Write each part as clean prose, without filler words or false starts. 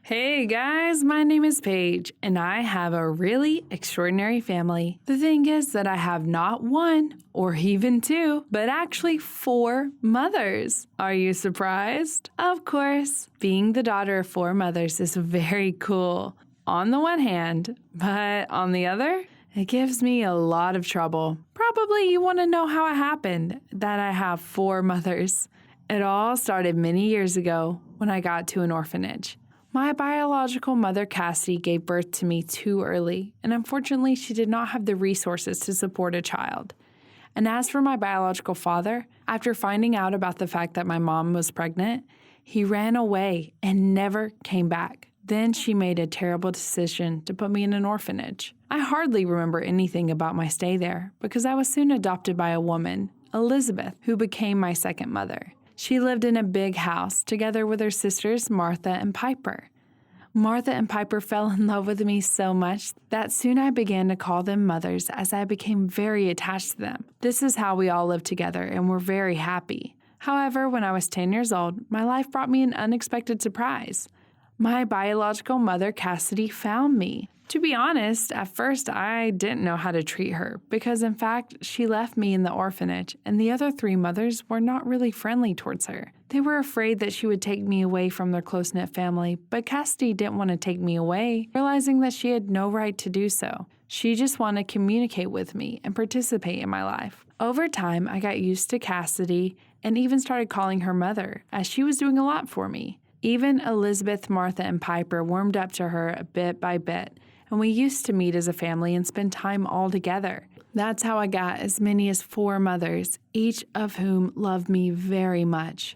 Hey guys, my name is Paige, and I have a really extraordinary family. The thing is that I have not one or even two, but actually four mothers. Are you surprised? Of course, being the daughter of four mothers is very cool on the one hand, but on the other, it gives me a lot of trouble. Probably you want to know how it happened that I have four mothers. It all started many years ago when I got to an orphanage. My biological mother, Cassidy, gave birth to me too early, and unfortunately, she did not have the resources to support a child. And as for my biological father, after finding out about the fact that my mom was pregnant, he ran away and never came back. Then she made a terrible decision to put me in an orphanage. I hardly remember anything about my stay there because I was soon adopted by a woman, Elizabeth, who became my second mother. She lived in a big house together with her sisters, Martha and Piper. Martha and Piper fell in love with me so much that soon I began to call them mothers as I became very attached to them. This is how we all lived together and were very happy. However, when I was 10 years old, my life brought me an unexpected surprise. My biological mother, Cassidy, found me. To be honest, at first I didn't know how to treat her because in fact she left me in the orphanage and the other three mothers were not really friendly towards her. They were afraid that she would take me away from their close-knit family, but Cassidy didn't want to take me away, realizing that she had no right to do so. She just wanted to communicate with me and participate in my life. Over time, I got used to Cassidy and even started calling her mother, as she was doing a lot for me. Even Elizabeth, Martha, and Piper warmed up to her bit by bit, and we used to meet as a family and spend time all together. That's how I got as many as four mothers, each of whom loved me very much.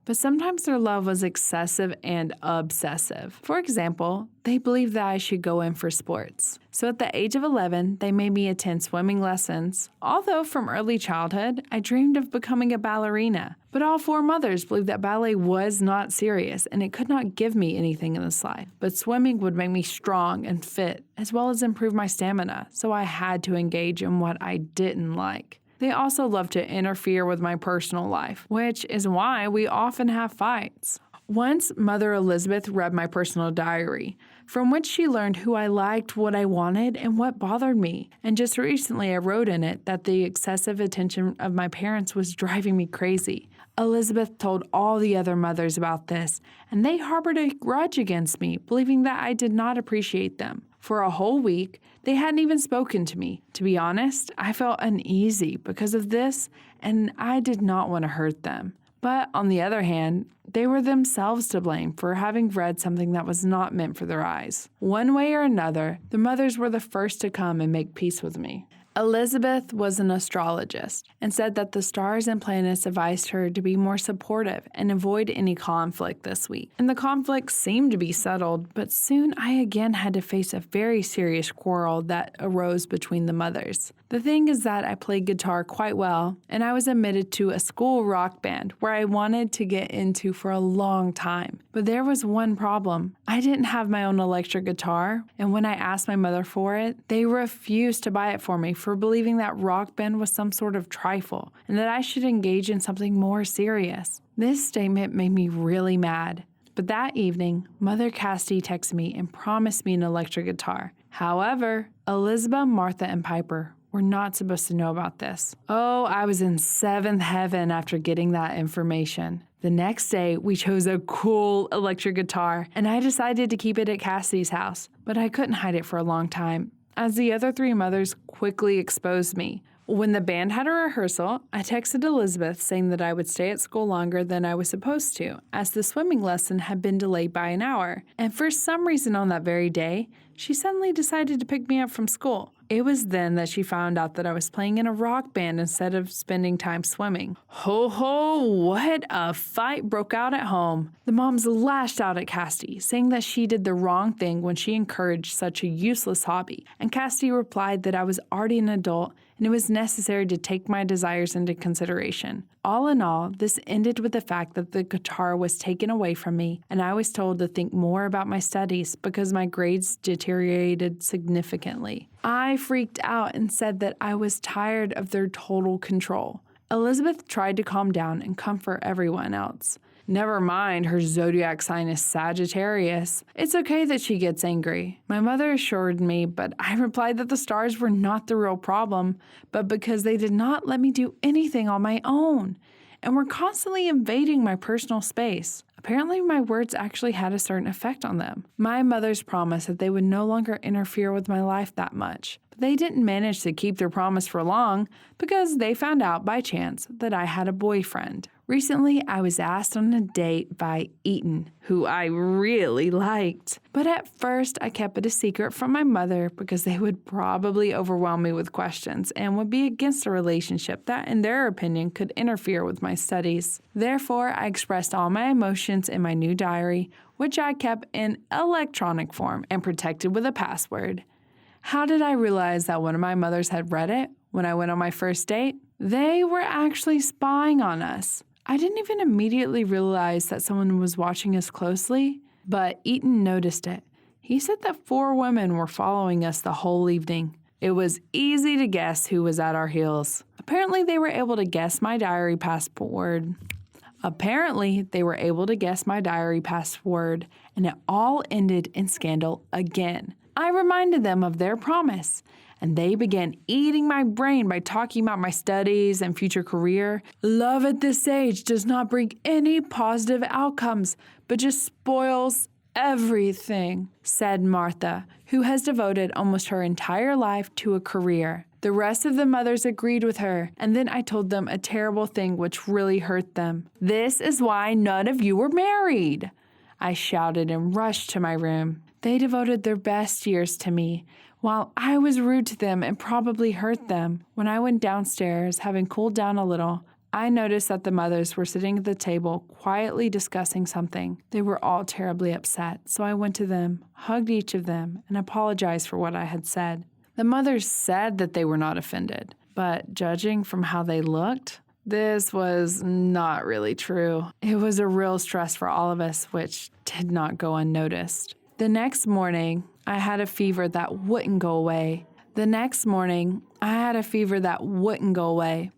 But sometimes their love was excessive and obsessive. For example, they believed that I should go in for sports. So at the age of 11, they made me attend swimming lessons. Although from early childhood, I dreamed of becoming a ballerina. But all four mothers believed that ballet was not serious and it could not give me anything in this life. But swimming would make me strong and fit, as well as improve my stamina, so I had to engage in what I didn't like. They also love to interfere with my personal life, which is why we often have fights. Once, Mother Elizabeth read my personal diary, from which she learned who I liked, what I wanted, and what bothered me. And just recently I wrote in it that the excessive attention of my parents was driving me crazy. Elizabeth told all the other mothers about this, and they harbored a grudge against me, believing that I did not appreciate them. For a whole week, they hadn't even spoken to me. To be honest, I felt uneasy because of this, and I did not want to hurt them. But on the other hand, they were themselves to blame for having read something that was not meant for their eyes. One way or another, the mothers were the first to come and make peace with me. Elizabeth was an astrologist and said that the stars and planets advised her to be more supportive and avoid any conflict this week. And the conflict seemed to be settled, but soon I again had to face a very serious quarrel that arose between the mothers. The thing is that I played guitar quite well, and I was admitted to a school rock band where I wanted to get into for a long time. But there was one problem. I didn't have my own electric guitar, and when I asked my mother for it, they refused to buy it for me for believing that rock band was some sort of trifle and that I should engage in something more serious. This statement made me really mad. But that evening, Mother Cassidy texted me and promised me an electric guitar. However, Elizabeth, Martha, and Piper were not supposed to know about this. Oh, I was in seventh heaven after getting that information. The next day, we chose a cool electric guitar, and I decided to keep it at Cassidy's house, but I couldn't hide it for a long time, as the other three mothers quickly exposed me. When the band had a rehearsal, I texted Elizabeth saying that I would stay at school longer than I was supposed to, as the swimming lesson had been delayed by an hour. And for some reason on that very day, she suddenly decided to pick me up from school. It was then that she found out that I was playing in a rock band instead of spending time swimming. Ho ho, what a fight broke out at home. The moms lashed out at Cassidy, saying that she did the wrong thing when she encouraged such a useless hobby. And Cassidy replied that I was already an adult and it was necessary to take my desires into consideration. All in all, this ended with the fact that the guitar was taken away from me and I was told to think more about my studies because my grades deteriorated significantly. I freaked out and said that I was tired of their total control. Elizabeth tried to calm down and comfort everyone else, Never mind, her zodiac sign is Sagittarius. It's okay that she gets angry. My mother assured me, but I replied that the stars were not the real problem, but because they did not let me do anything on my own and were constantly invading my personal space. Apparently, my words actually had a certain effect on them. My mother's promise that they would no longer interfere with my life that much. But they didn't manage to keep their promise for long because they found out by chance that I had a boyfriend. Recently, I was asked on a date by Eaton, who I really liked. But at first, I kept it a secret from my mother because they would probably overwhelm me with questions and would be against a relationship that, in their opinion, could interfere with my studies. Therefore, I expressed all my emotions in my new diary, which I kept in electronic form and protected with a password. How did I realize that one of my mothers had read it when I went on my first date? They were actually spying on us. I didn't even immediately realize that someone was watching us closely, but Eaton noticed it. He said that 4 women were following us the whole evening. It was easy to guess who was at our heels. Apparently, they were able to guess my diary password, and it all ended in scandal again. I reminded them of their promise, and they began eating my brain by talking about my studies and future career. Love at this age does not bring any positive outcomes, but just spoils everything, said Martha, who has devoted almost her entire life to a career. The rest of the mothers agreed with her, and then I told them a terrible thing which really hurt them. This is why none of you were married, I shouted and rushed to my room. They devoted their best years to me, while I was rude to them and probably hurt them. When I went downstairs, having cooled down a little, I noticed that the mothers were sitting at the table, quietly discussing something. They were all terribly upset, so I went to them, hugged each of them, and apologized for what I had said. The mothers said that they were not offended, but judging from how they looked, this was not really true. It was a real stress for all of us, which did not go unnoticed. The next morning, I had a fever that wouldn't go away. The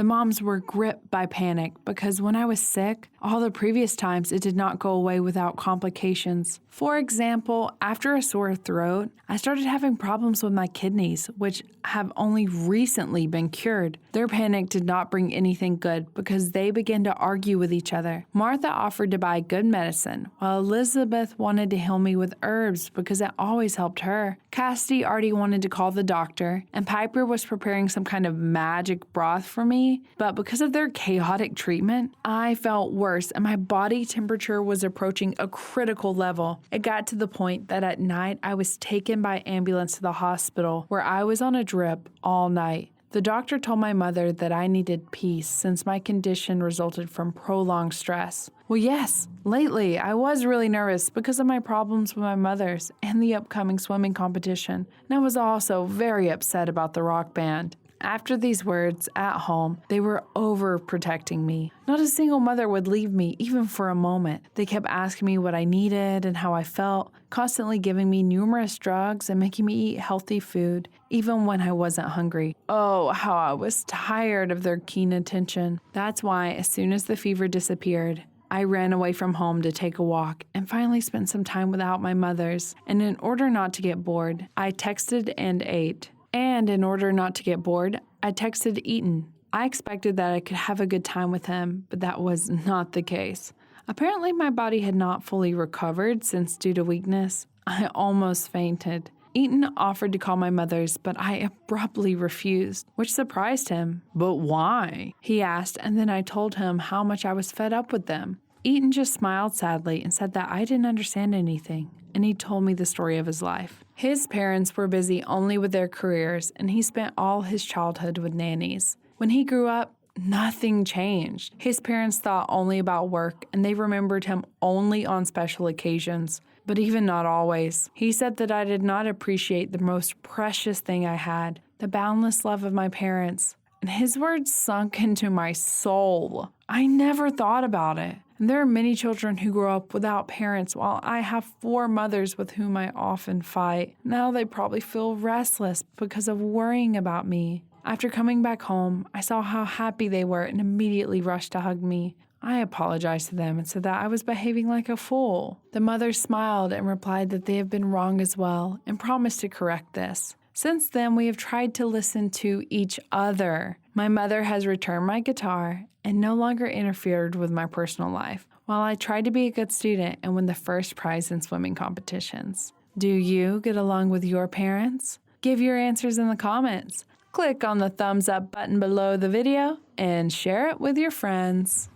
moms were gripped by panic because when I was sick, all the previous times it did not go away without complications. For example, after a sore throat, I started having problems with my kidneys, which have only recently been cured. Their panic did not bring anything good because they began to argue with each other. Martha offered to buy good medicine, while Elizabeth wanted to heal me with herbs because it always helped her. Cassidy already wanted to call the doctor, and Piper was preparing some kind of magic broth for me, but because of their chaotic treatment, I felt worse and my body temperature was approaching a critical level. It got to the point that at night I was taken by ambulance to the hospital where I was on a drip all night. The doctor told my mother that I needed peace since my condition resulted from prolonged stress. Well, yes, lately I was really nervous because of my problems with my mother's and the upcoming swimming competition, and I was also very upset about the rock band. After these words, at home, they were overprotecting me. Not a single mother would leave me, even for a moment. They kept asking me what I needed and how I felt, constantly giving me numerous drugs and making me eat healthy food, even when I wasn't hungry. Oh, how I was tired of their keen attention. That's why, as soon as the fever disappeared, I ran away from home to take a walk and finally spent some time without my mothers. And in order not to get bored, I texted and ate. And in order not to get bored, I texted Eaton. I expected that I could have a good time with him, but that was not the case. Apparently, my body had not fully recovered since due to weakness. I almost fainted. Eaton offered to call my mother's, but I abruptly refused, which surprised him. But why? He asked, and then I told him how much I was fed up with them. Eaton just smiled sadly and said that I didn't understand anything, and he told me the story of his life. His parents were busy only with their careers, and he spent all his childhood with nannies. When he grew up, nothing changed. His parents thought only about work, and they remembered him only on special occasions, but even not always. He said that I did not appreciate the most precious thing I had, the boundless love of my parents. And his words sunk into my soul. I never thought about it. And there are many children who grow up without parents, while I have 4 mothers with whom I often fight. Now they probably feel restless because of worrying about me. After coming back home, I saw how happy they were and immediately rushed to hug me. I apologized to them and said that I was behaving like a fool. The mothers smiled and replied that they have been wrong as well and promised to correct this. Since then, we have tried to listen to each other. My mother has returned my guitar and no longer interfered with my personal life, while I tried to be a good student and win the first prize in swimming competitions. Do you get along with your parents? Give your answers in the comments. Click on the thumbs up button below the video and share it with your friends.